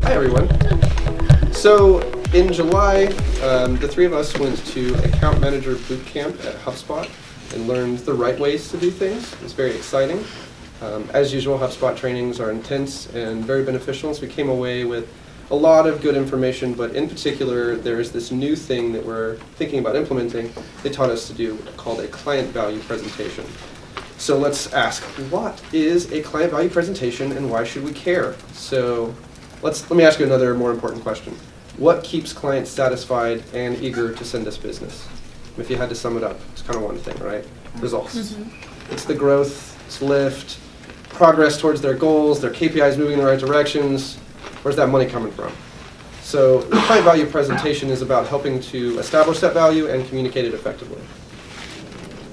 Hi, everyone. So in July, the three of us went to Account Manager Bootcamp at HubSpot and learned the right ways to do things. It was very exciting. As usual, HubSpot trainings are intense and very beneficial, so we came away with a lot of good information, but in particular, there is this new thing that we're thinking about implementing. They taught us to do called a client value presentation. So let's ask, what is a client value presentation and why should we care? So let me ask you another more important question. What keeps clients satisfied and eager to send us business? If you had to sum it up, it's kind of one thing, right? Results. Mm-hmm. It's the growth, it's lift, progress towards their goals, their KPIs moving in the right directions. Where's that money coming from? So the client value presentation is about helping to establish that value and communicate it effectively.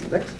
Next.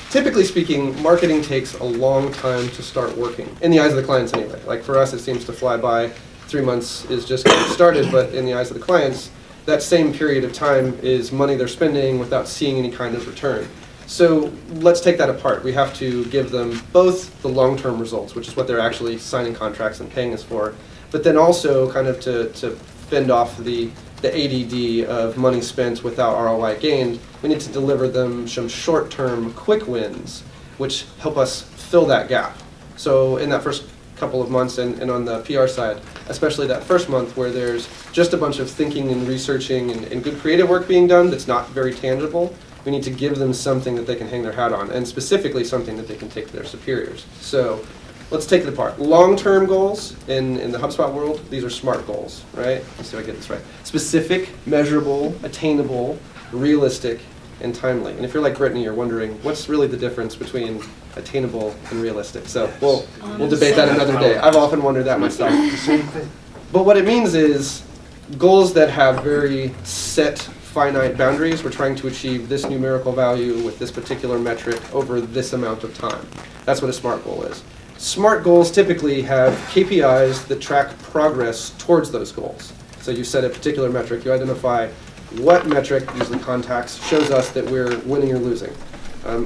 Typically speaking, marketing takes a long time to start working, in the eyes of the clients anyway. Like for us, it seems to fly by. 3 months is just getting started, but in the eyes of the clients, that same period of time is money they're spending without seeing any kind of return. So let's take that apart. We have to give them both the long-term results, which is what they're actually signing contracts and paying us for, but then also kind of to fend off the ADD of money spent without ROI gained. We need to deliver them some short-term quick wins, which help us fill that gap. So in that first couple of months and on the PR side, especially that first month where there's just a bunch of thinking and researching and good creative work being done that's not very tangible, we need to give them something that they can hang their hat on, and specifically something that they can take to their superiors. So let's take it apart. Long-term goals in the HubSpot world, these are SMART goals, right? Let's see if I get this right. Specific, measurable, attainable, realistic, and timely. And if you're like Brittany, you're wondering, what's really the difference between attainable and realistic? So we'll debate that another day. I've often wondered that myself. But what it means is goals that have very set, finite boundaries. We're trying to achieve this numerical value with this particular metric over this amount of time. That's what a SMART goal is. SMART goals typically have KPIs that track progress towards those goals. So you set a particular metric, you identify what metric, usually contacts, shows us that we're winning or losing.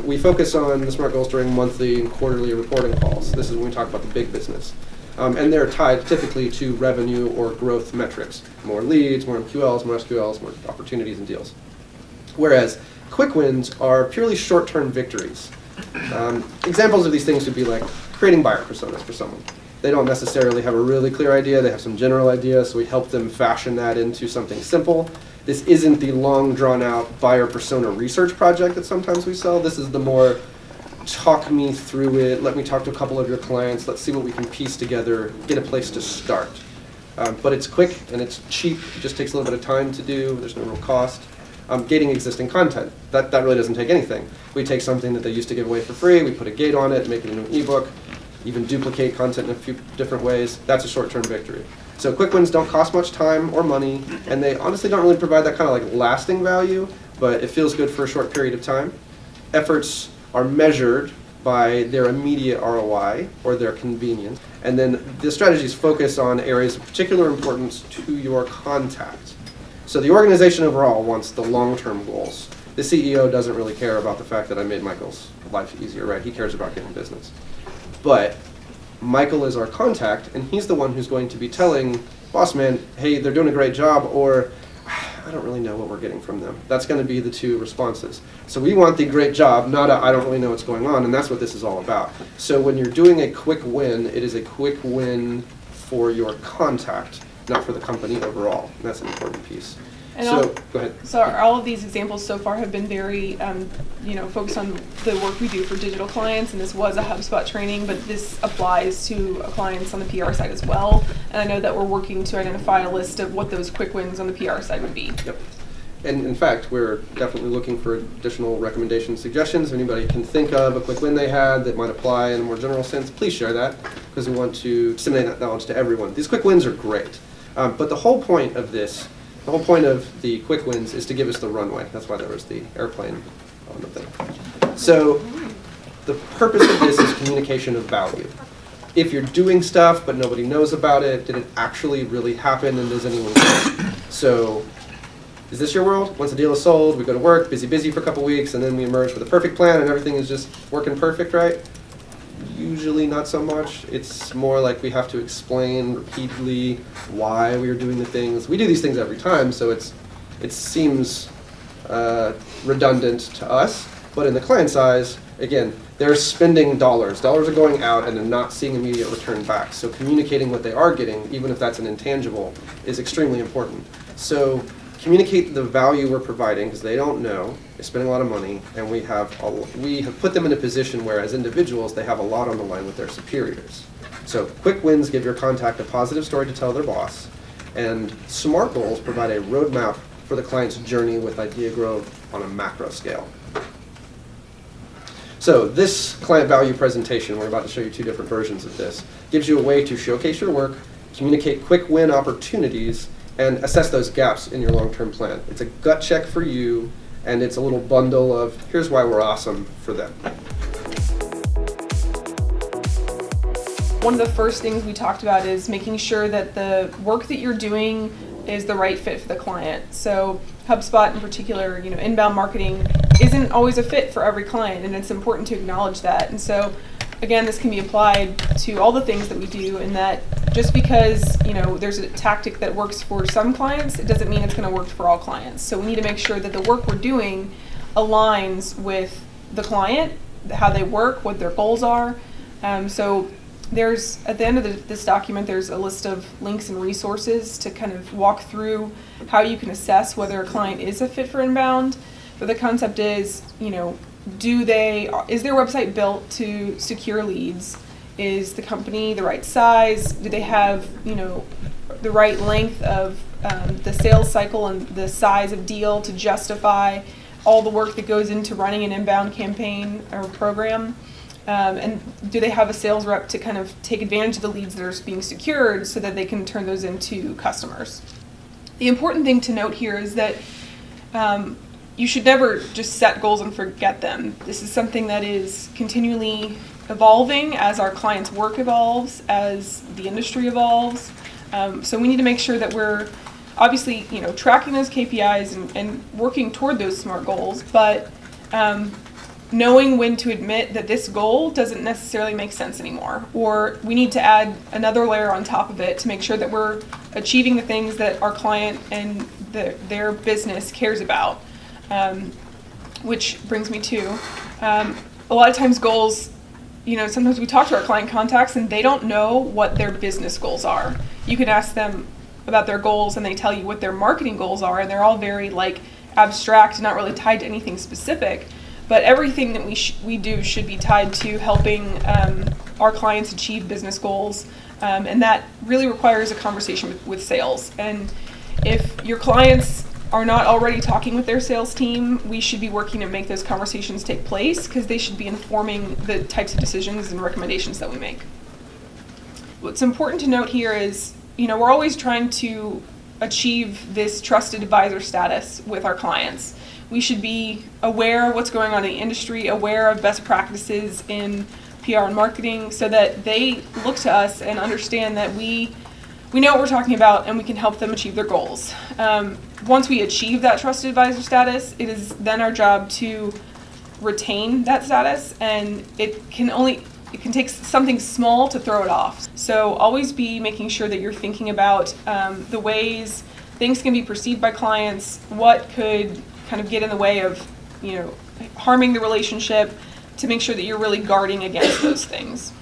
We focus on the SMART goals during monthly and quarterly reporting calls. This is when we talk about the big business. And they're tied typically to revenue or growth metrics. More leads, more MQLs, more SQLs, more opportunities and deals. Whereas quick wins are purely short-term victories. Examples of these things would be like creating buyer personas for someone. They don't necessarily have a really clear idea, they have some general idea, so we help them fashion that into something simple. This isn't the long drawn-out buyer persona research project that sometimes we sell. This is the more talk me through it, let me talk to a couple of your clients, let's see what we can piece together, get a place to start. But it's quick and it's cheap, it just takes a little bit of time to do, there's no real cost. Gating existing content, that really doesn't take anything. We take something that they used to give away for free, we put a gate on it, make it into an ebook, even duplicate content in a few different ways. That's a short-term victory. So quick wins don't cost much time or money, and they honestly don't really provide that kind of like lasting value, but it feels good for a short period of time. Efforts are measured by their immediate ROI or their convenience, and then the strategies focus on areas of particular importance to your contact. So the organization overall wants the long-term goals. The CEO doesn't really care about the fact that I made Michael's life easier, right? He cares about getting business. But Michael is our contact, and he's the one who's going to be telling boss man, hey, they're doing a great job, or I don't really know what we're getting from them. That's going to be the two responses. So we want the great job, not a I don't really know what's going on, and that's what this is all about. So when you're doing a quick win, it is a quick win for your contact, not for the company overall. And that's an important piece. And so, go ahead. So all of these examples so far have been very, focused on the work we do for digital clients, and this was a HubSpot training, but this applies to clients on the PR side as well. And I know that we're working to identify a list of what those quick wins on the PR side would be. Yep. And in fact, we're definitely looking for additional recommendations, suggestions. If anybody can think of a quick win they had that might apply in a more general sense, please share that, because we want to disseminate that knowledge to everyone. These quick wins are great, but the whole point of this, the whole point of the quick wins is to give us the runway. That's why there was the airplane on the thing. So the purpose of this is communication of value. If you're doing stuff but nobody knows about it, did it actually really happen, and does anyone care? So is this your world? Once a deal is sold, we go to work, busy for a couple weeks, and then we emerge with a perfect plan and everything is just working perfect, right? usually not so much. It's more like we have to explain repeatedly why we are doing the things. We do these things every time, so it seems redundant to us. But in the client's eyes, again, they're spending dollars. Dollars are going out and they're not seeing immediate return back. So communicating what they are getting, even if that's an intangible, is extremely important. So communicate the value we're providing, because they don't know. They're spending a lot of money, and we have put them in a position where, as individuals, they have a lot on the line with their superiors. So quick wins give your contact a positive story to tell their boss, and SMART goals provide a roadmap for the client's journey with idea growth on a macro scale. So this client value presentation, we're about to show you two different versions of this, gives you a way to showcase your work, communicate quick win opportunities, and assess those gaps in your long-term plan. It's a gut check for you, and it's a little bundle of here's why we're awesome for them. One of the first things we talked about is making sure that the work that you're doing is the right fit for the client. So HubSpot in particular, inbound marketing isn't always a fit for every client, and it's important to acknowledge that. And so again, this can be applied to all the things that we do, in that just because there's a tactic that works for some clients, it doesn't mean it's going to work for all clients. So we need to make sure that the work we're doing aligns with the client, how they work, what their goals are. So there's, at the end of this document, there's a list of links and resources to kind of walk through how you can assess whether a client is a fit for inbound. But the concept is, is their website built to secure leads? Is the company the right size? Do they have, the right length of the sales cycle and the size of deal to justify all the work that goes into running an inbound campaign or program? And do they have a sales rep to kind of take advantage of the leads that are being secured so that they can turn those into customers? The important thing to note here is that you should never just set goals and forget them. This is something that is continually evolving as our clients' work evolves, as the industry evolves. So we need to make sure that we're obviously, tracking those KPIs and working toward those SMART goals, but knowing when to admit that this goal doesn't necessarily make sense anymore, or we need to add another layer on top of it to make sure that we're achieving the things that our client and their business cares about. Which brings me to a lot of times goals, sometimes we talk to our client contacts and they don't know what their business goals are. You can ask them about their goals and they tell you what their marketing goals are, and they're all very abstract, not really tied to anything specific. But everything that we do should be tied to helping our clients achieve business goals, and that really requires a conversation with sales. And if your clients are not already talking with their sales team, we should be working to make those conversations take place, because they should be informing the types of decisions and recommendations that we make. What's important to note here is, we're always trying to achieve this trusted advisor status with our clients. We should be aware of what's going on in the industry, aware of best practices in PR and marketing, so that they look to us and understand that we know what we're talking about and we can help them achieve their goals. Once we achieve that trusted advisor status, it is then our job to retain that status, and it can take something small to throw it off. So always be making sure that you're thinking about the ways things can be perceived by clients, what could kind of get in the way of, harming the relationship, to make sure that you're really guarding against those things.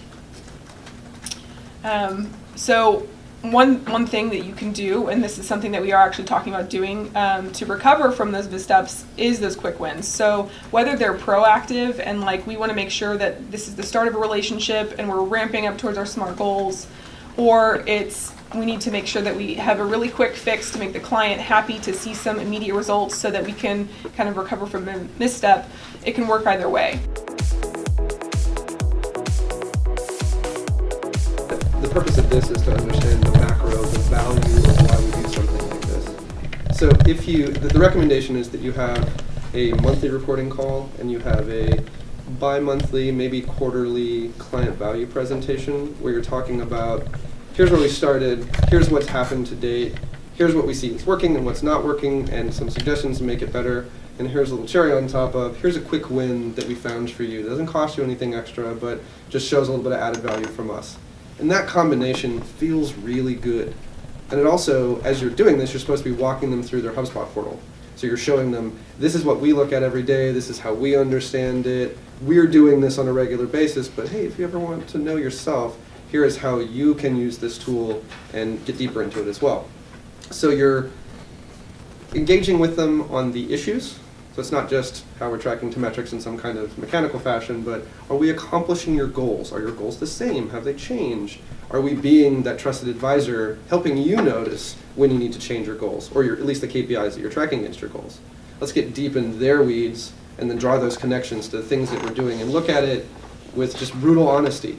So one thing that you can do, and this is something that we are actually talking about doing to recover from those missteps, is those quick wins. So whether they're proactive and we want to make sure that this is the start of a relationship and we're ramping up towards our SMART goals, or we need to make sure that we have a really quick fix to make the client happy to see some immediate results so that we can kind of recover from a misstep, it can work either way. The purpose of this is to understand the macro, the value of why we do something like this. So the recommendation is that you have a monthly reporting call and you have a bi-monthly, maybe quarterly client value presentation where you're talking about, here's where we started, here's what's happened to date, here's what we see is working and what's not working, and some suggestions to make it better. and here's a little cherry on top of, here's a quick win that we found for you. It doesn't cost you anything extra, but just shows a little bit of added value from us. And that combination feels really good. And it also, as you're doing this, you're supposed to be walking them through their HubSpot portal. So you're showing them, this is what we look at every day, this is how we understand it, we're doing this on a regular basis, but hey, if you ever want to know yourself, here is how you can use this tool and get deeper into it as well. So you're engaging with them on the issues. So it's not just how we're tracking to metrics in some kind of mechanical fashion, but are we accomplishing your goals? Are your goals the same? Have they changed? Are we being that trusted advisor, helping you notice when you need to change your goals, or at least the KPIs that you're tracking against your goals? Let's get deep in their weeds and then draw those connections to the things that we're doing and look at it with just brutal honesty.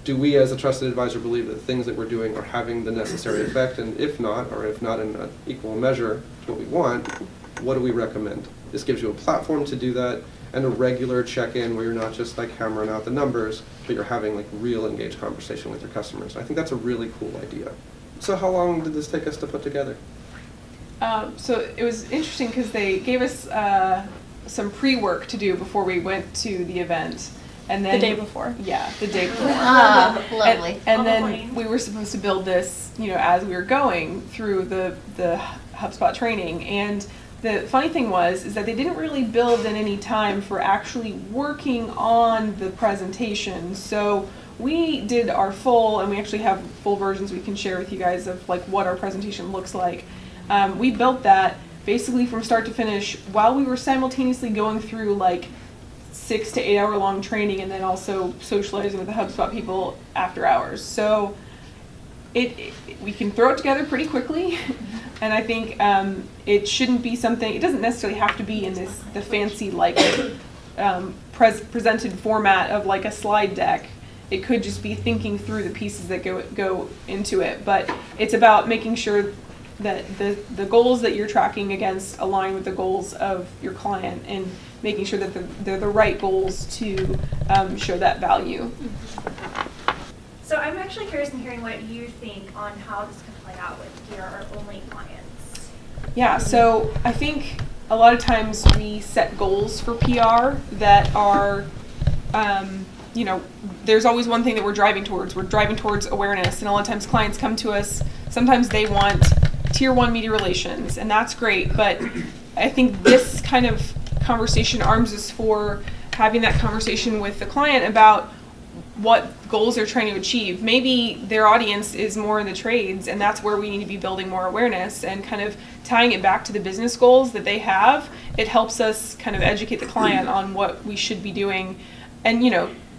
Do we as a trusted advisor believe that the things that we're doing are having the necessary effect? And if not, or if not in an equal measure to what we want, what do we recommend? This gives you a platform to do that and a regular check-in where you're not just like hammering out the numbers, but you're having like real engaged conversation with your customers. I think that's a really cool idea. So how long did this take us to put together? So it was interesting because they gave us some pre-work to do before we went to the event. And then, The day before. Yeah, the day before. Ah, lovely. And then we were supposed to build this, as we were going through the HubSpot training. And the funny thing is that they didn't really build in any time for actually working on the presentation. So we did our full, and we actually have full versions we can share with you guys of like what our presentation looks like. We built that basically from start to finish while we were simultaneously going through like 6 to 8 hour long training and then also socializing with the HubSpot people after hours. So we can throw it together pretty quickly. And I think it shouldn't be something, it doesn't necessarily have to be in the fancy like presented format of like a slide deck. It could just be thinking through the pieces that go into it. But it's about making sure that the goals that you're tracking against align with the goals of your client and making sure that they're the right goals to show that value. So I'm actually curious in hearing what you think on how this can play out with PR-only clients. Yeah, so I think a lot of times we set goals for PR that are, there's always one thing that we're driving towards. We're driving towards awareness, and a lot of times clients come to us, sometimes they want tier 1 media relations, and that's great, but I think this kind of conversation arms us for having that conversation with the client about what goals they're trying to achieve. Maybe their audience is more in the trades, and that's where we need to be building more awareness and kind of tying it back to the business goals that they have. It helps us kind of educate the client on what we should be doing. And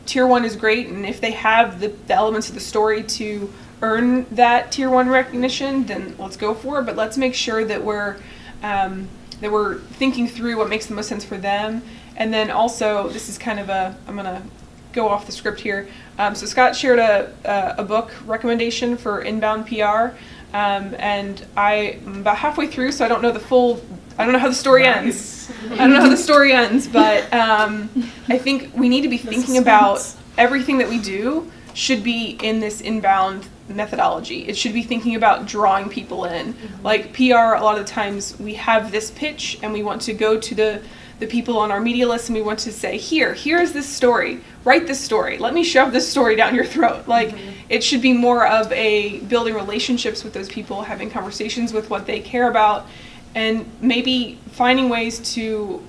tier 1 is great, and if they have the elements of the story to earn that tier 1 recognition, then let's go for it. But let's make sure that we're thinking through what makes the most sense for them. And then also, this is kind of I'm gonna go off the script here. So Scott shared a book recommendation for inbound PR, and I'm about halfway through, so I don't know how the story ends. I don't know how the story ends, but I think we need to be thinking about everything that we do should be in this inbound methodology. It should be thinking about drawing people in. Like PR, a lot of the times we have this pitch and we want to go to the people on our media list and we want to say, here's this story, write this story, let me shove this story down your throat. Like it should be more of a building relationships with those people, having conversations with what they care about, and maybe finding ways to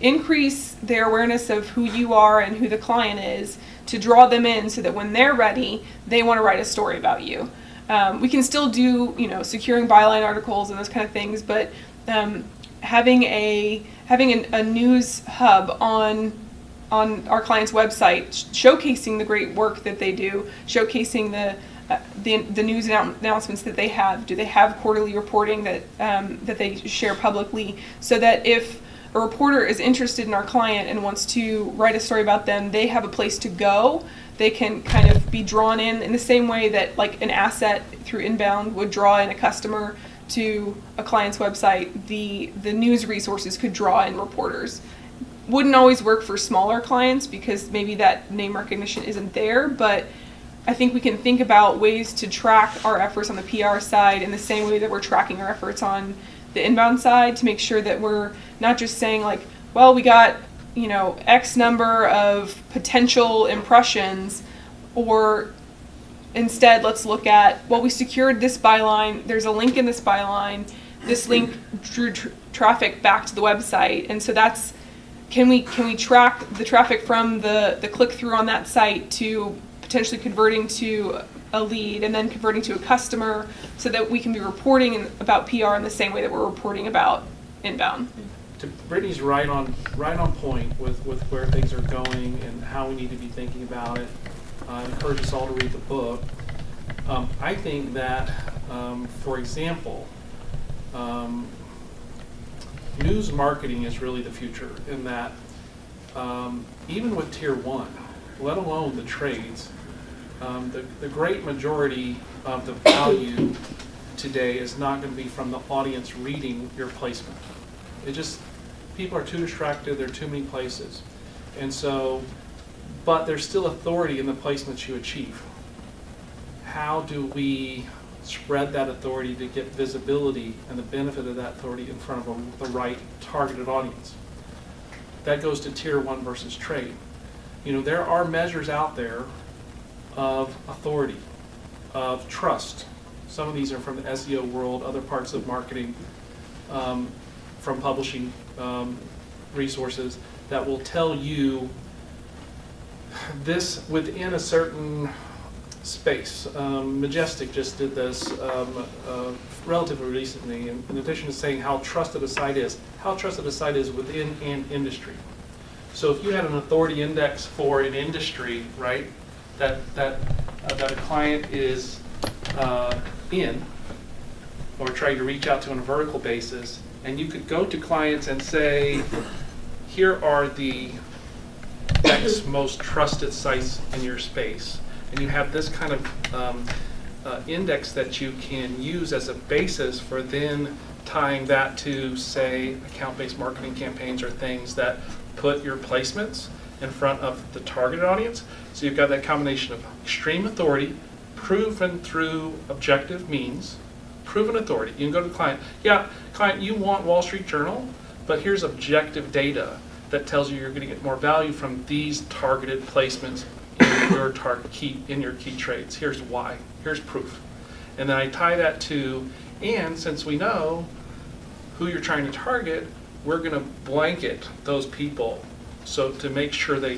increase their awareness of who you are and who the client is, to draw them in so that when they're ready, they want to write a story about you. We can still do, securing byline articles and those kind of things, but having a news hub on our client's website, showcasing the great work that they do, showcasing the news announcements that they have. Do they have quarterly reporting that they share publicly, so that if a reporter is interested in our client and wants to write a story about them, they have a place to go. They can kind of be drawn in the same way that like an asset through inbound would draw in a customer to a client's website. The news resources could draw in reporters. Wouldn't always work for smaller clients because maybe that name recognition isn't there, but I think we can think about ways to track our efforts on the PR side in the same way that we're tracking our efforts on the inbound side to make sure that we're not just saying like, well, we got, you know, X number of potential impressions, or instead let's look at, well, we secured this byline, there's a link in this byline, this link drew traffic back to the website, and so that's, can we track the traffic from the click-through on that site to potentially converting to a lead and then converting to a customer, so that we can be reporting about PR in the same way that we're reporting about inbound. Brittany's right on point with where things are going and how we need to be thinking about it. I encourage us all to read the book. I think that, for example, news marketing is really the future, in that even with tier 1, let alone the trades, the great majority of the value today is not going to be from the audience reading your placement. People are too distracted, there are too many places. And so, but there's still authority in the placements you achieve. How do we spread that authority to get visibility and the benefit of that authority in front of the right targeted audience? That goes to tier 1 versus trade. You know, there are measures out there of authority, of trust. Some of these are from the SEO world, other parts of marketing, from publishing resources that will tell you this within a certain space. Majestic just did this relatively recently, in addition to saying how trusted a site is within an industry. So if you had an authority index for an industry, right, that a client is in, or trying to reach out to on a vertical basis, and you could go to clients and say, here are the X most trusted sites in your space, and you have this kind of index that you can use as a basis for then tying that to, say, account-based marketing campaigns or things that put your placements in front of the targeted audience. So you've got that combination of extreme authority, proven through objective means, proven authority. You can go to the client, yeah, client, you want Wall Street Journal, but here's objective data that tells you you're going to get more value from these targeted placements in your key trades. Here's why. Here's proof. And then I tie that to, and since we know who you're trying to target, we're going to blanket those people so to make sure they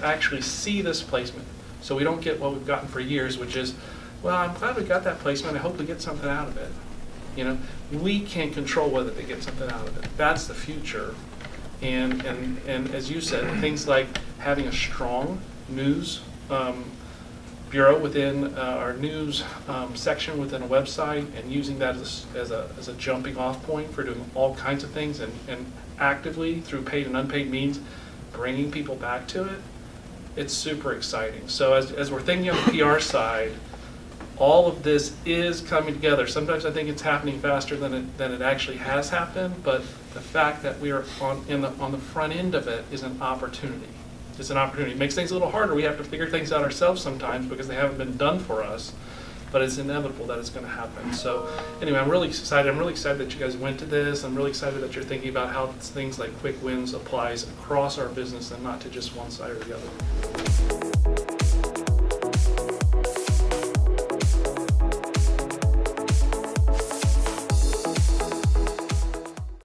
actually see this placement. So we don't get what we've gotten for years, which is, well, I'm glad we got that placement. I hope we get something out of it. You know, we can't control whether they get something out of it. That's the future. And as you said, things like having a strong news bureau within our news section within a website, and using that as a jumping off point for doing all kinds of things, and actively through paid and unpaid means bringing people back to it. It's super exciting. So as we're thinking on the PR side, all of this is coming together. Sometimes I think it's happening faster than it actually has happened, but the fact that we are on the front end of it is an opportunity. It's an opportunity. It makes things a little harder. We have to figure things out ourselves sometimes because they haven't been done for us, but it's inevitable that it's going to happen. So anyway, I'm really excited. I'm really excited that you guys went to this. I'm really excited that you're thinking about how things like quick wins applies across our business and not to just one side or the other.